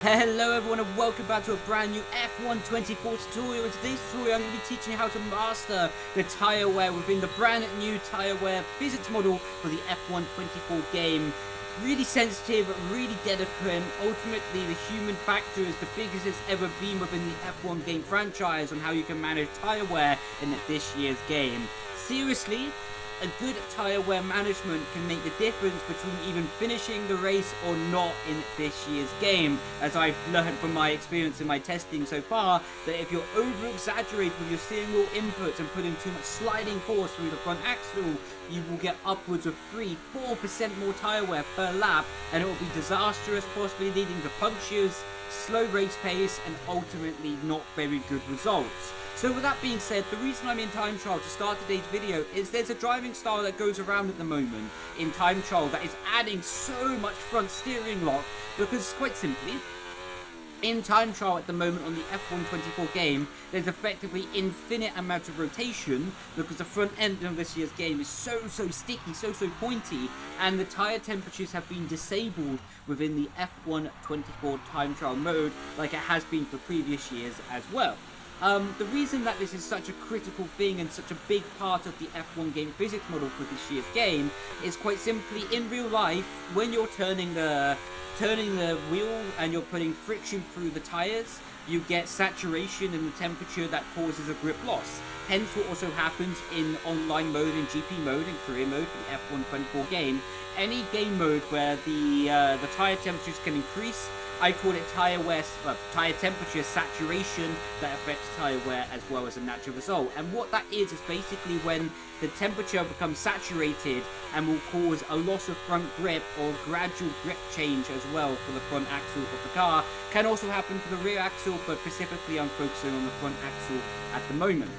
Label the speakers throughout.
Speaker 1: Hello everyone and welcome back to a brand new F1 24 tutorial. In today's tutorial I'm going to be teaching you how to master the tyre wear within the brand new tyre wear physics model for the F1 24 game. Really sensitive, really delicate. Ultimately the human factor is the biggest it's ever been within the F1 game franchise on how you can manage tyre wear in this year's game. Seriously, a good tyre wear management can make the difference between even finishing the race or not in this year's game, as I've learned from my experience in my testing so far, that if you're over-exaggerating with your steering wheel inputs and putting too much sliding force through the front axle, you will get upwards of 3-4% more tyre wear per lap, and it will be disastrous, possibly leading to punctures, slow race pace, and ultimately not very good results. So with that being said, the reason I'm in time trial to start today's video is there's a driving style that goes around at the moment in time trial that is adding so much front steering lock, because quite simply, in time trial at the moment on the F1 24 game, there's effectively infinite amount of rotation because the front end of this year's game is so sticky, so pointy, and the tyre temperatures have been disabled within the F1 24 time trial mode like it has been for previous years as well. The reason that this is such a critical thing and such a big part of the F1 game physics model for this year's game is quite simply, in real life, when you're turning the wheel and you're putting friction through the tyres, you get saturation in the temperature that causes a grip loss. Hence what also happens in online mode, in GP mode, in career mode for the F1 24 game. Any game mode where the tyre temperatures can increase, I call it tyre temperature saturation, that affects tyre wear as well as a natural result. And what that is basically when the temperature becomes saturated and will cause a loss of front grip or gradual grip change as well for the front axle of the car. Can also happen for the rear axle, but specifically I'm focusing on the front axle at the moment.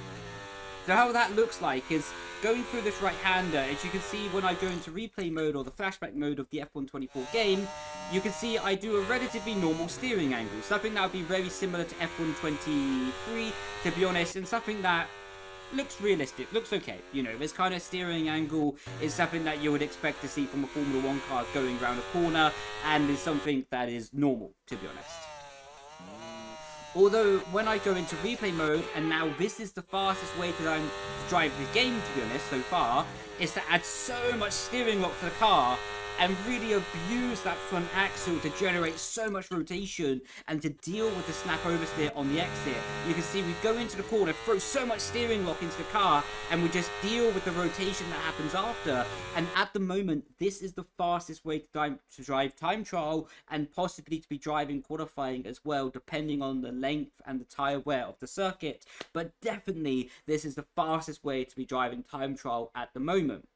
Speaker 1: So how that looks like is going through this right-hander. As you can see, when I go into replay mode or the flashback mode of the F1 24 game, you can see I do a relatively normal steering angle, something that would be very similar to F1 23, to be honest, and something that looks realistic, looks okay. You know, this kind of steering angle is something that you would expect to see from a Formula 1 car going around a corner, and is something that is normal, to be honest. Although, when I go into replay mode, and now this is the fastest way to drive the game, to be honest, so far, is to add so much steering lock to the car and really abuse that front axle to generate so much rotation and to deal with the snap oversteer on the exit. You can see we go into the corner, throw so much steering lock into the car, and we just deal with the rotation that happens after. And at the moment, this is the fastest way to drive time trial, and possibly to be driving qualifying as well, depending on the length and the tyre wear of the circuit. But definitely, this is the fastest way to be driving time trial at the moment.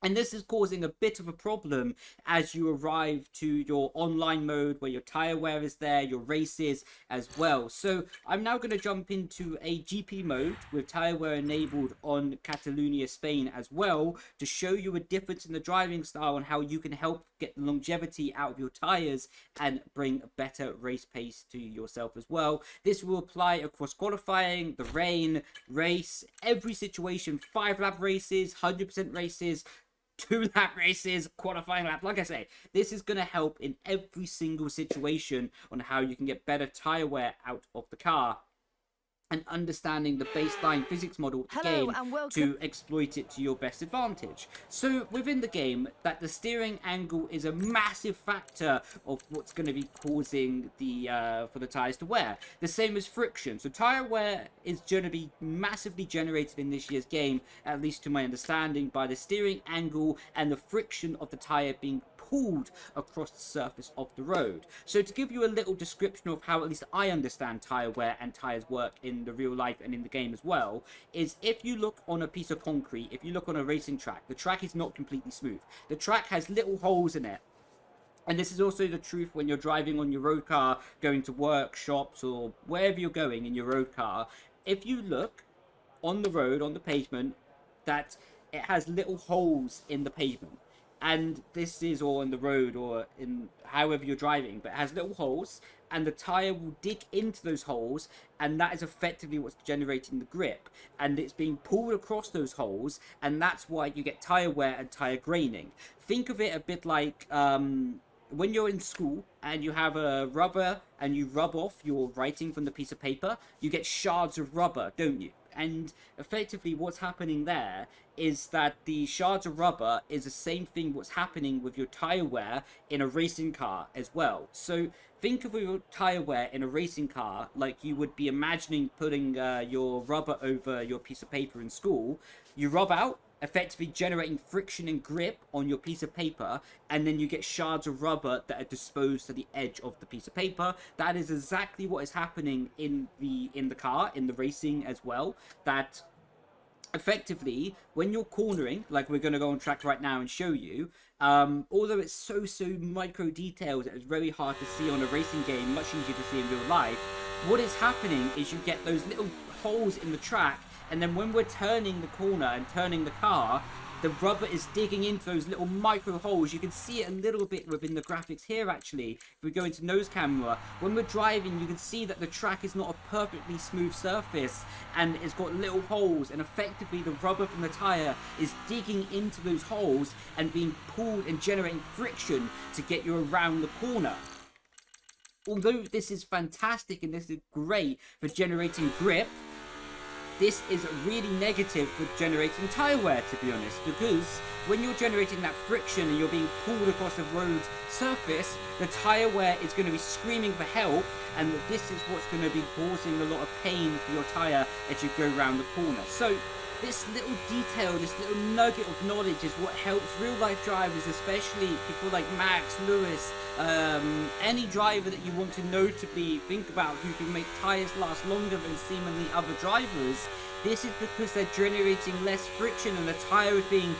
Speaker 1: And this is causing a bit of a problem as you arrive to your online mode where your tyre wear is there, your races as well. So I'm now going to jump into a GP mode with tyre wear enabled on Catalonia, Spain as well, to show you a difference in the driving style and how you can help get the longevity out of your tyres and bring a better race pace to yourself as well. This will apply across qualifying, the rain, race, every situation, 5-lap races, 100% races, 2-lap races, qualifying lap. Like I say, this is going to help in every single situation on how you can get better tyre wear out of the car, and understanding the baseline physics model of the game to exploit it to your best advantage. So within the game, that the steering angle is a massive factor of what's going to be causing the for the tyres to wear. The same as friction. So tyre wear is going to be massively generated in this year's game, at least to my understanding, by the steering angle and the friction of the tyre being pulled across the surface of the road. So to give you a little description of how at least I understand tyre wear and tyres work in the real life and in the game as well, is if you look on a piece of concrete, if you look on a racing track, the track is not completely smooth. The track has little holes in it. And this is also the truth when you're driving on your road car, going to work, shops, or wherever you're going in your road car. If you look on the road, on the pavement, that it has little holes in the pavement. And this is all on the road or in however you're driving, but it has little holes, and the tyre will dig into those holes, and that is effectively what's generating the grip, and it's being pulled across those holes, and that's why you get tyre wear and tyre graining. Think of it a bit like when you're in school and you have a rubber and you rub off your writing from the piece of paper, you get shards of rubber, don't you? And effectively what's happening there is that the shards of rubber is the same thing what's happening with your tire wear in a racing car as well. So think of your tire wear in a racing car like you would be imagining putting your rubber over your piece of paper in school. You rub out, effectively generating friction and grip on your piece of paper, and then you get shards of rubber that are disposed to the edge of the piece of paper. That is exactly what is happening in the car, in the racing as well. That effectively, when you're cornering, like we're going to go on track right now and show you, although it's so micro detailed, it's very hard to see on a racing game, much easier to see in real life. What is happening is you get those little holes in the track, and then when we're turning the corner and turning the car, the rubber is digging into those little micro holes. You can see it a little bit within the graphics here, actually. If we go into nose camera, when we're driving, you can see that the track is not a perfectly smooth surface, and it's got little holes, and effectively the rubber from the tire is digging into those holes and being pulled and generating friction to get you around the corner. Although this is fantastic and this is great for generating grip, this is really negative for generating tire wear, to be honest, because when you're generating that friction and you're being pulled across the road surface, the tire wear is going to be screaming for help, and this is what's going to be causing a lot of pain for your tire as you go around the corner. So this little detail, this little nugget of knowledge is what helps real life drivers, especially people like Max, Lewis, any driver that you want to notably think about who can make tires last longer than seemingly other drivers. This is because they're generating less friction and the tire is being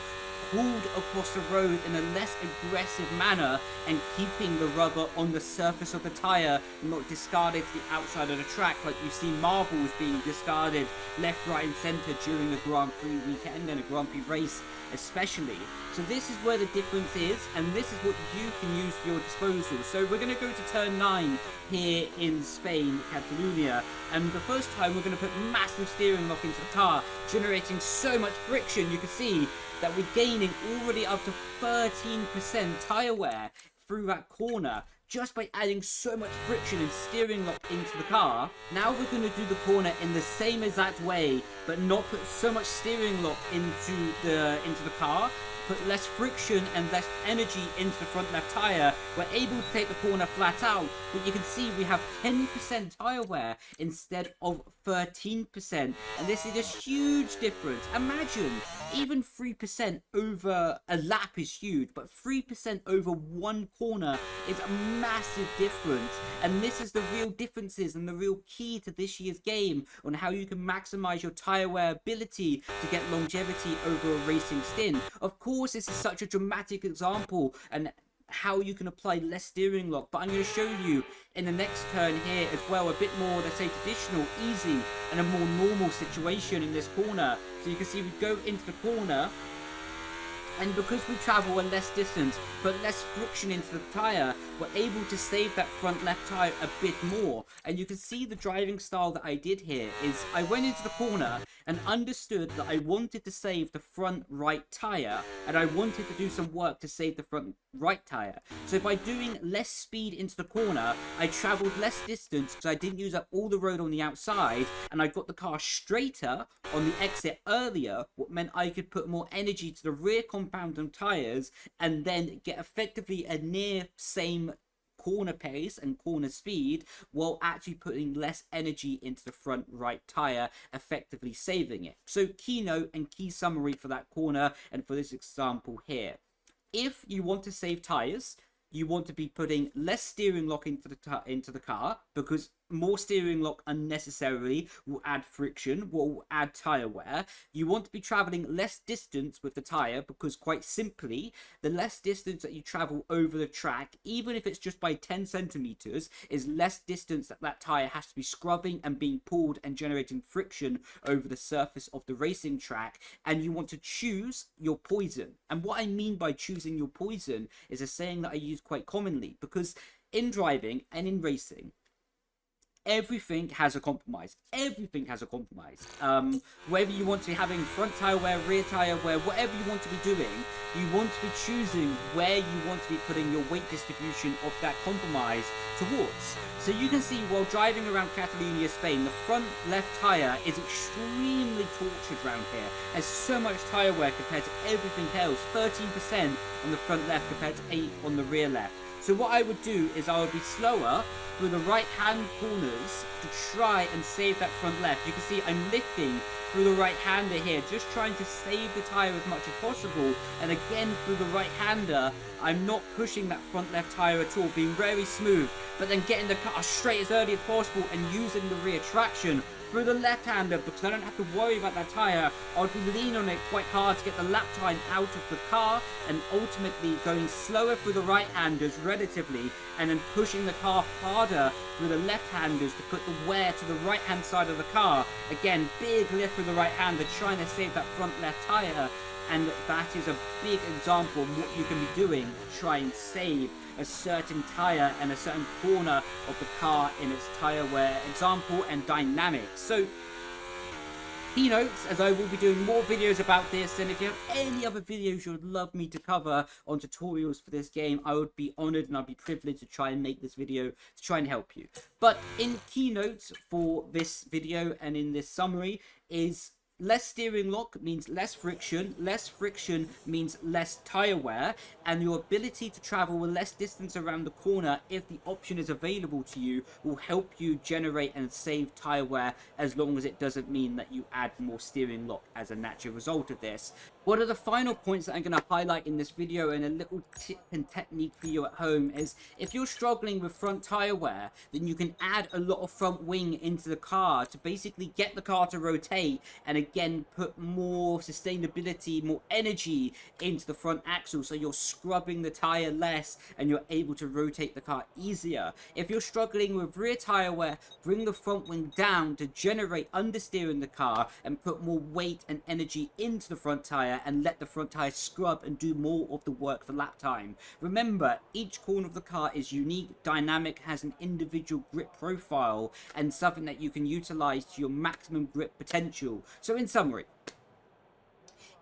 Speaker 1: pulled across the road in a less aggressive manner and keeping the rubber on the surface of the tire, not discarded to the outside of the track like you see marbles being discarded left, right and centre during a Grand Prix weekend and a Grand Prix race especially. So this is where the difference is, and this is what you can use for your disposal. So we're going to go to turn 9 here in Spain, Catalonia, and the first time we're going to put massive steering lock into the car, generating so much friction. You can see that we're gaining already up to 13% tire wear through that corner just by adding so much friction and steering lock into the car. Now we're going to do the corner in the same exact way, but not put so much steering lock into the car, put less friction and less energy into the front left tire. We're able to take the corner flat out, but you can see we have 10% tire wear instead of 13%, and this is a huge difference. Imagine even 3% over a lap is huge, but 3% over one corner is a massive difference, and this is the real differences and the real key to this year's game on how you can maximize your tire wear ability to get longevity over a racing stint. Of course, this is such a dramatic example and how you can apply less steering lock, but I'm going to show you in the next turn here as well a bit more, let's say, traditional, easy and a more normal situation in this corner. So you can see we go into the corner, and because we travel a less distance but less friction into the tire, we're able to save that front left tire a bit more. And you can see the driving style that I did here is I went into the corner and understood that I wanted to save the front right tire, and I wanted to do some work to save the front right tire. So by doing less speed into the corner, I traveled less distance because I didn't use up all the road on the outside, and I got the car straighter on the exit earlier, what meant I could put more energy to the rear compound and tires and then get effectively a near same corner pace and corner speed while actually putting less energy into the front right tire, effectively saving it. So keynote and key summary for that corner and for this example here: if you want to save tires, you want to be putting less steering lock into the car, because more steering lock unnecessarily will add friction, will add tire wear. You want to be traveling less distance with the tire, because quite simply, the less distance that you travel over the track, even if it's just by 10 centimeters, is less distance that tire has to be scrubbing and being pulled and generating friction over the surface of the racing track. And you want to choose your poison. And what I mean by choosing your poison is a saying that I use quite commonly, because in driving and in racing, everything has a compromise. Everything has a compromise. Whether you want to be having front tire wear, rear tire wear, whatever you want to be doing, you want to be choosing where you want to be putting your weight distribution of that compromise towards. So you can see while driving around Catalonia, Spain, the front left tire is extremely tortured around here. There's so much tire wear compared to everything else. 13% on the front left compared to 8 on the rear left. So what I would do is I would be slower through the right hand corners to try and save that front left. You can see I'm lifting through the right hander here, just trying to save the tyre as much as possible. And again through the right hander, I'm not pushing that front left tyre at all, being very smooth, but then getting the car straight as early as possible and using the rear traction through the left hander, because I don't have to worry about that tyre. I would be leaning on it quite hard to get the lap time out of the car, and ultimately going slower through the right handers relatively, and then pushing the car harder through the left handers to put the wear to the right hand side of the car. Again, big lift through the right hander, trying to save that front left tyre. And that is a big example of what you can be doing to try and save a certain tyre and a certain corner of the car in its tyre wear example and dynamics. So keynotes, as I will be doing more videos about this, and if you have any other videos you would love me to cover on tutorials for this game, I would be honoured and I'd be privileged to try and make this video to try and help you. But in keynotes for this video and in this summary is less steering lock means less friction means less tyre wear, and your ability to travel a less distance around the corner, if the option is available to you, will help you generate and save tyre wear, as long as it doesn't mean that you add more steering lock as a natural result of this. One of the final points that I'm going to highlight in this video, and a little tip and technique for you at home, is if you're struggling with front tyre wear, then you can add a lot of front wing into the car to basically get the car to rotate, and again put more sustainability, more energy into the front axle, so you're scrubbing the tyre less and you're able to rotate the car easier. If you're struggling with rear tyre wear, bring the front wing down to generate understeering the car and put more weight and energy into the front tyre, and let the front tyre scrub and do more of the work for lap time. Remember, each corner of the car is unique, dynamic, has an individual grip profile, and something that you can utilize to your maximum grip potential. So in summary,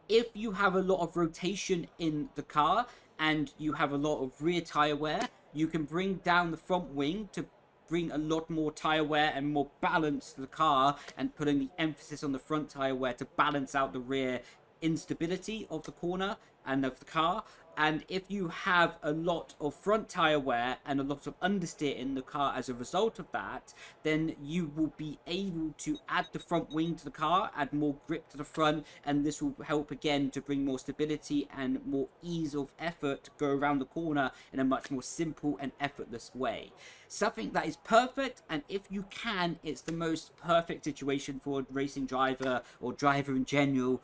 Speaker 1: if you have a lot of rotation in the car and you have a lot of rear tyre wear, you can bring down the front wing to bring a lot more tyre wear and more balance to the car, and putting the emphasis on the front tyre wear to balance out the rear instability of the corner and of the car. And if you have a lot of front tyre wear and a lot of understeer in the car as a result of that, then you will be able to add the front wing to the car, add more grip to the front, and this will help again to bring more stability and more ease of effort to go around the corner in a much more simple and effortless way. Something that is perfect, and if you can, it's the most perfect situation for a racing driver or driver in general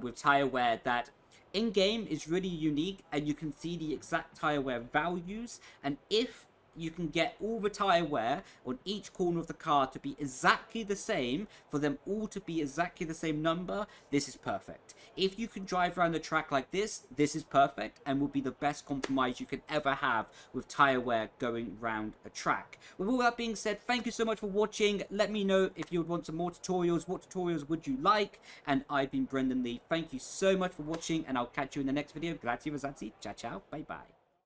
Speaker 1: with tyre wear, that in-game is really unique, and you can see the exact tyre wear values. And if you can get all the tyre wear on each corner of the car to be exactly the same, for them all to be exactly the same number, this is perfect. If you can drive around the track like this, this is perfect and will be the best compromise you can ever have with tyre wear going around a track. With all that being said, thank you so much for watching. Let me know if you would want some more tutorials. What tutorials would you like? And I've been Brendon Leigh. Thank you so much for watching, and I'll catch you in the next video. Grazie, ragazzi. Ciao, ciao. Bye, bye.